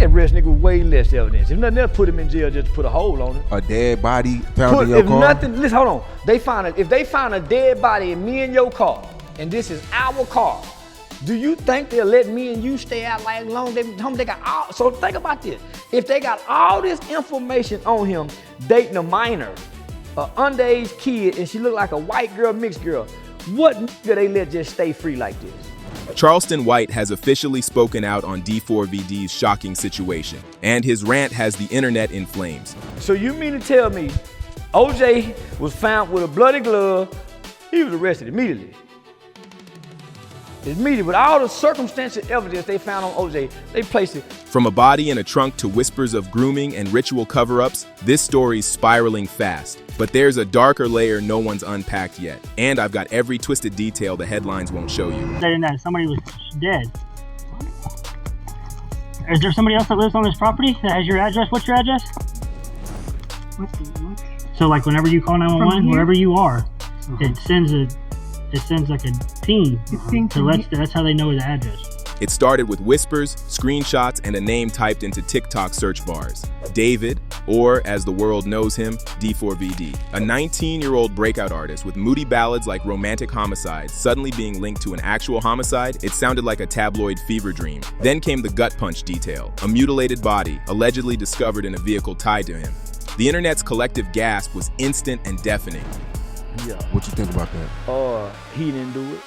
arrest nigga with way less evidence. If nothing else, put him in jail just to put a hold on him. A dead body found in your if car? Nothing, listen, hold on. If they find a dead body in me and your car, and this is our car, do you think they'll let me and you stay out like long? They got all, so think about this. If they got all this information on him dating a minor, an underage kid, and she look like a white girl, mixed girl, what nigga they let just stay free like this? Charleston White has officially spoken out on D4vd's shocking situation, and his rant has the internet in flames. So you mean to tell me OJ was found with a bloody glove, he was arrested immediately? With all the circumstantial evidence they found on OJ, they placed it. From a body in a trunk to whispers of grooming and ritual cover-ups, this story's spiraling fast. But there's a darker layer no one's unpacked yet. And I've got every twisted detail the headlines won't show you. Saying that somebody was dead. Is there somebody else that lives on this property that has your address? What's your address? What? So like whenever you call 911, wherever you are, it sends like a ping. So that's how they know the address. It started with whispers, screenshots, and a name typed into TikTok search bars. David, or as the world knows him, D4vd. A 19-year-old breakout artist with moody ballads like Romantic Homicide suddenly being linked to an actual homicide, it sounded like a tabloid fever dream. Then came the gut punch detail, a mutilated body allegedly discovered in a vehicle tied to him. The internet's collective gasp was instant and deafening. Yeah. What you think about that? He didn't do it.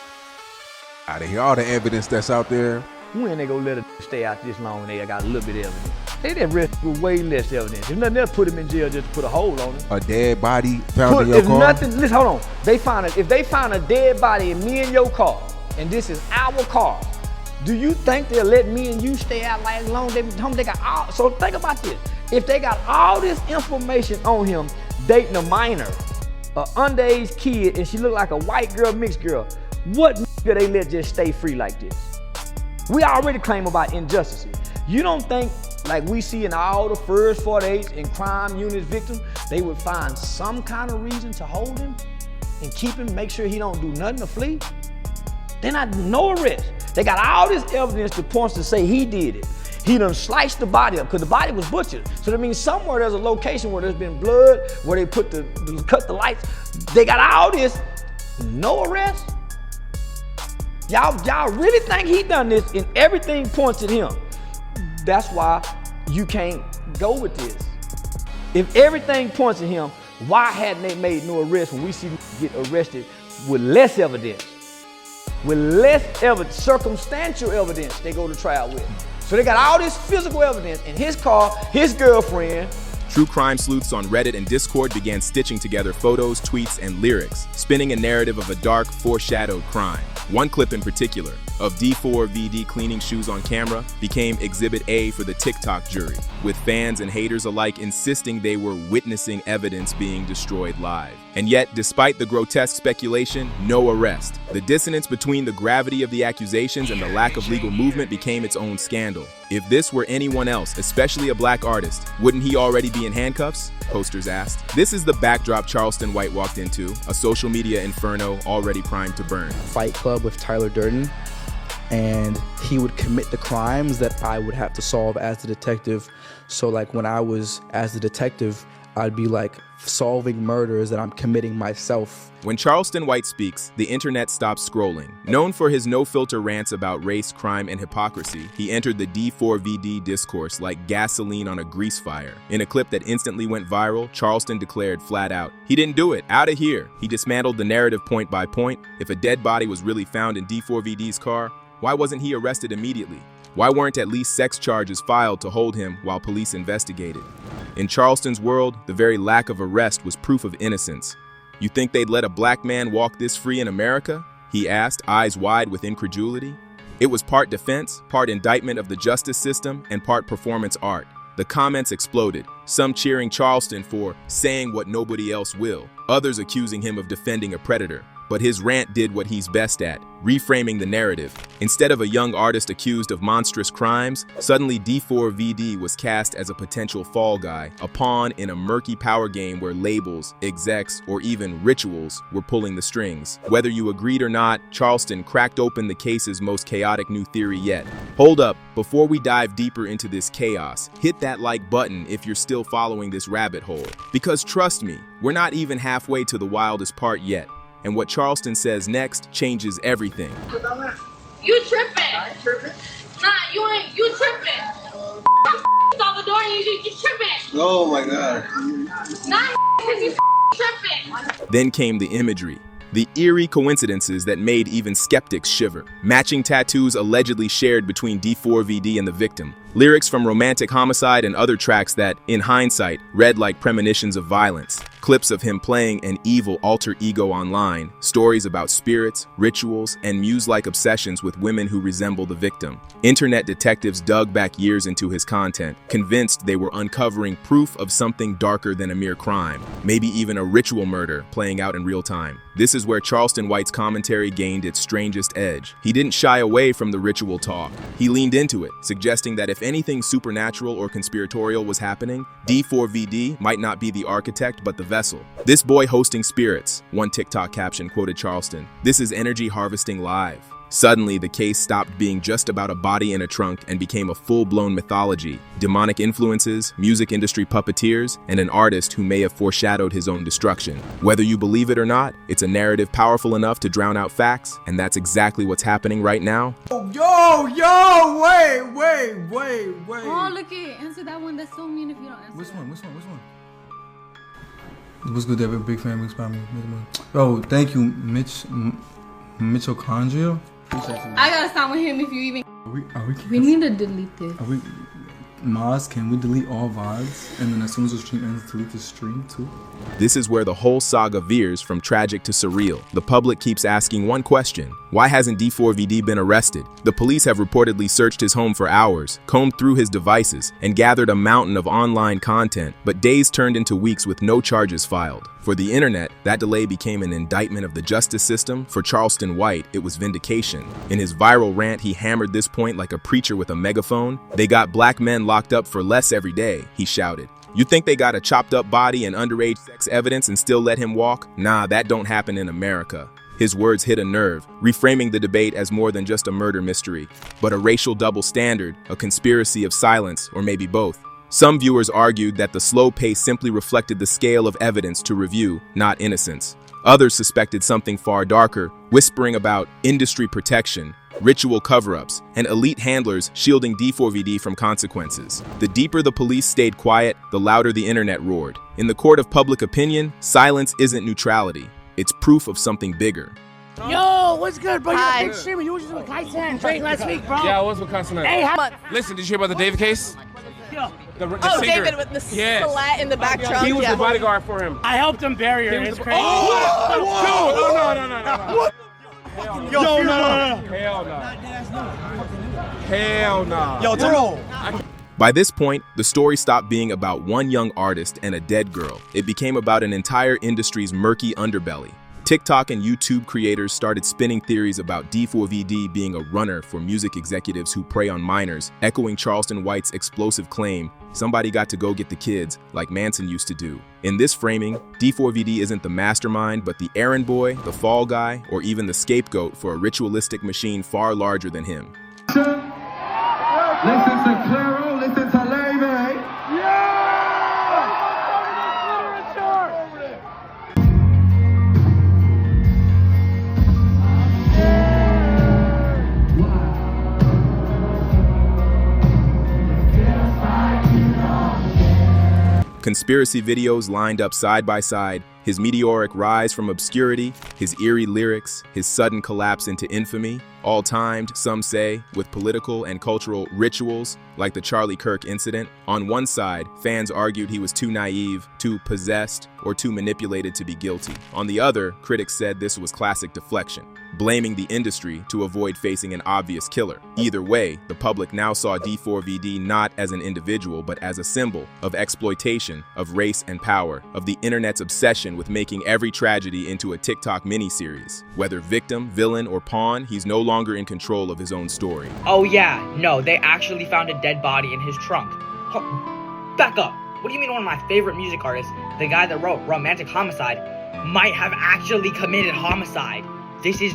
Out of here, all the evidence that's out there. When they gonna let her stay out this long and they got a little bit of evidence? They didn't arrest with way less evidence. If nothing else, put him in jail just to put a hold on him. A dead body found in your car? Listen, hold on. If they find a dead body in me and your car, and this is our car, do you think they'll let me and you stay out like long? They got all, so think about this. If they got all this information on him dating a minor, an underage kid, and she look like a white girl, mixed girl, what nigga they let just stay free like this? We already claim about injustices. You don't think, like we see in all the first 48 and crime units victims, they would find some kind of reason to hold him and keep him, make sure he don't do nothing to flee? They're not, no arrest. They got all this evidence that points to say he did it. He done sliced the body up because the body was butchered. So that means somewhere there's a location where there's been blood, where they cut the lights. They got all this, no arrest? Y'all really think he done this and everything points at him? That's why you can't go with this. If everything points at him, why hadn't they made no arrest when we see him get arrested with less evidence? With less evidence, circumstantial evidence they go to trial with. So they got all this physical evidence in his car, his girlfriend. True crime sleuths on Reddit and Discord began stitching together photos, tweets, and lyrics, spinning a narrative of a dark, foreshadowed crime. One clip in particular, of D4vd cleaning shoes on camera, became Exhibit A for the TikTok jury, with fans and haters alike insisting they were witnessing evidence being destroyed live. And yet, despite the grotesque speculation, no arrest. The dissonance between the gravity of the accusations and the lack of legal movement became its own scandal. If this were anyone else, especially a black artist, wouldn't he already be in handcuffs? Posters asked. This is the backdrop Charleston White walked into, a social media inferno already primed to burn. Fight Club with Tyler Durden, and he would commit the crimes that I would have to solve as the detective. So like when I was as the detective, I'd be like solving murders that I'm committing myself. When Charleston White speaks, the internet stops scrolling. Known for his no-filter rants about race, crime, and hypocrisy, he entered the D4vd discourse like gasoline on a grease fire. In a clip that instantly went viral, Charleston declared flat out, "He didn't do it, out of here." He dismantled the narrative point by point. If a dead body was really found in D4vd's car, why wasn't he arrested immediately? Why weren't at least sex charges filed to hold him while police investigated? In Charleston's world, the very lack of arrest was proof of innocence. "You think they'd let a black man walk this free in America?" he asked, eyes wide with incredulity. It was part defense, part indictment of the justice system, and part performance art. The comments exploded, some cheering Charleston for saying what nobody else will, others accusing him of defending a predator. But his rant did what he's best at, reframing the narrative. Instead of a young artist accused of monstrous crimes, suddenly D4vd was cast as a potential fall guy, a pawn in a murky power game where labels, execs, or even rituals were pulling the strings. Whether you agreed or not, Charleston cracked open the case's most chaotic new theory yet. Hold up, before we dive deeper into this chaos, hit that like button if you're still following this rabbit hole. Because trust me, we're not even halfway to the wildest part yet. And what Charleston says next changes everything. You tripping? I ain't tripping. Nah, you tripping. Salvador, you tripping. Oh my God. Nah, because you tripping. Then came the imagery. The eerie coincidences that made even skeptics shiver. Matching tattoos allegedly shared between D4vd and the victim. Lyrics from Romantic Homicide and other tracks that, in hindsight, read like premonitions of violence. Clips of him playing an evil alter ego online. Stories about spirits, rituals, and muse-like obsessions with women who resemble the victim. Internet detectives dug back years into his content, convinced they were uncovering proof of something darker than a mere crime. Maybe even a ritual murder playing out in real time. This is where Charleston White's commentary gained its strangest edge. He didn't shy away from the ritual talk. He leaned into it, suggesting that if anything supernatural or conspiratorial was happening, D4vd might not be the architect but the vessel. This boy hosting spirits, one TikTok caption quoted Charleston. This is energy harvesting live. Suddenly, the case stopped being just about a body in a trunk and became a full-blown mythology. Demonic influences, music industry puppeteers, and an artist who may have foreshadowed his own destruction. Whether you believe it or not, it's a narrative powerful enough to drown out facts, and that's exactly what's happening right now. Yo, wait. Oh, look at answer that one. That's so mean if you don't answer. Which one? What's good, David? Big fan, big spam. Yo, thank you, Mitochondria. I gotta stop with him if you even. We need to delete this. Maz, can we delete all VODs? And then as soon as the stream ends, delete the stream too? This is where the whole saga veers from tragic to surreal. The public keeps asking one question. Why hasn't D4vd been arrested? The police have reportedly searched his home for hours, combed through his devices, and gathered a mountain of online content, but days turned into weeks with no charges filed. For the internet, that delay became an indictment of the justice system. For Charleston White, it was vindication. In his viral rant, he hammered this point like a preacher with a megaphone. They got black men locked up for less every day, he shouted. You think they got a chopped up body and underage sex evidence and still let him walk? Nah, that don't happen in America. His words hit a nerve, reframing the debate as more than just a murder mystery, but a racial double standard, a conspiracy of silence, or maybe both. Some viewers argued that the slow pace simply reflected the scale of evidence to review, not innocence. Others suspected something far darker, whispering about industry protection, ritual cover-ups, and elite handlers shielding D4vd from consequences. The deeper the police stayed quiet, the louder the internet roared. In the court of public opinion, silence isn't neutrality. It's proof of something bigger. Yo, what's good, bro? You're a big streamer. You was just with Kaizen and Drake last week, bro. Yeah, I was with Kaizen. Hey, listen, did you hear about the David case? Yo. The singer. David with the slat in the back trunk. He was the bodyguard for him. I helped him bury her. It's crazy. Oh, no. Yo, no. Hell no. Yo, bro. By this point, the story stopped being about one young artist and a dead girl. It became about an entire industry's murky underbelly. TikTok and YouTube creators started spinning theories about D4vd being a runner for music executives who prey on minors, echoing Charleston White's explosive claim, somebody got to go get the kids, like Manson used to do. In this framing, D4vd isn't the mastermind, but the errand boy, the fall guy, or even the scapegoat for a ritualistic machine far larger than him. Listen to Claro, listen to Levy. Conspiracy videos lined up side by side, his meteoric rise from obscurity, his eerie lyrics, his sudden collapse into infamy, all timed, some say, with political and cultural rituals like the Charlie Kirk incident. On one side, fans argued he was too naive, too possessed, or too manipulated to be guilty. On the other, critics said this was classic deflection. blaming the industry to avoid facing an obvious killer. Either way, the public now saw D4vd not as an individual, but as a symbol of exploitation, of race and power, of the internet's obsession with making every tragedy into a TikTok miniseries. Whether victim, villain, or pawn, he's no longer in control of his own story. Oh yeah, no, they actually found a dead body in his trunk. Back up. What do you mean one of my favorite music artists, the guy that wrote Romantic Homicide, might have actually committed homicide? This is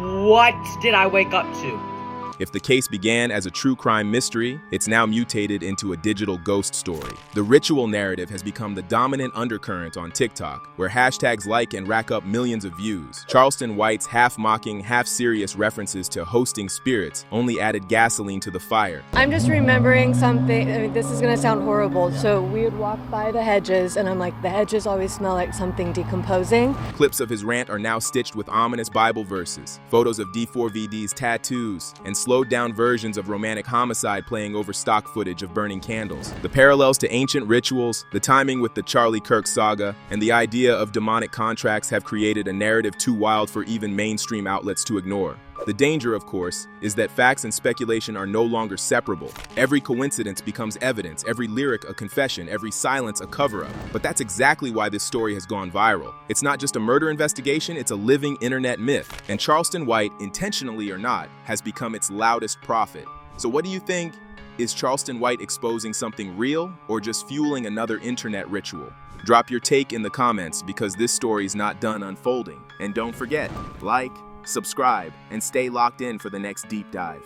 what did I wake up to? If the case began as a true crime mystery, it's now mutated into a digital ghost story. The ritual narrative has become the dominant undercurrent on TikTok, where hashtags like and rack up millions of views. Charleston White's half-mocking, half-serious references to hosting spirits only added gasoline to the fire. I'm just remembering something. I mean, this is gonna sound horrible. So we would walk by the hedges, and I'm like, the hedges always smell like something decomposing. Clips of his rant are now stitched with ominous Bible verses, photos of D4vd's tattoos, and slowed-down versions of Romantic Homicide playing over stock footage of burning candles. The parallels to ancient rituals, the timing with the Charlie Kirk saga, and the idea of demonic contracts have created a narrative too wild for even mainstream outlets to ignore. The danger, of course, is that facts and speculation are no longer separable. Every coincidence becomes evidence, every lyric a confession, every silence a cover-up. But that's exactly why this story has gone viral. It's not just a murder investigation, it's a living internet myth. And Charleston White, intentionally or not, has become its loudest prophet. So what do you think? Is Charleston White exposing something real or just fueling another internet ritual? Drop your take in the comments because this story's not done unfolding. And don't forget, like, subscribe, and stay locked in for the next deep dive.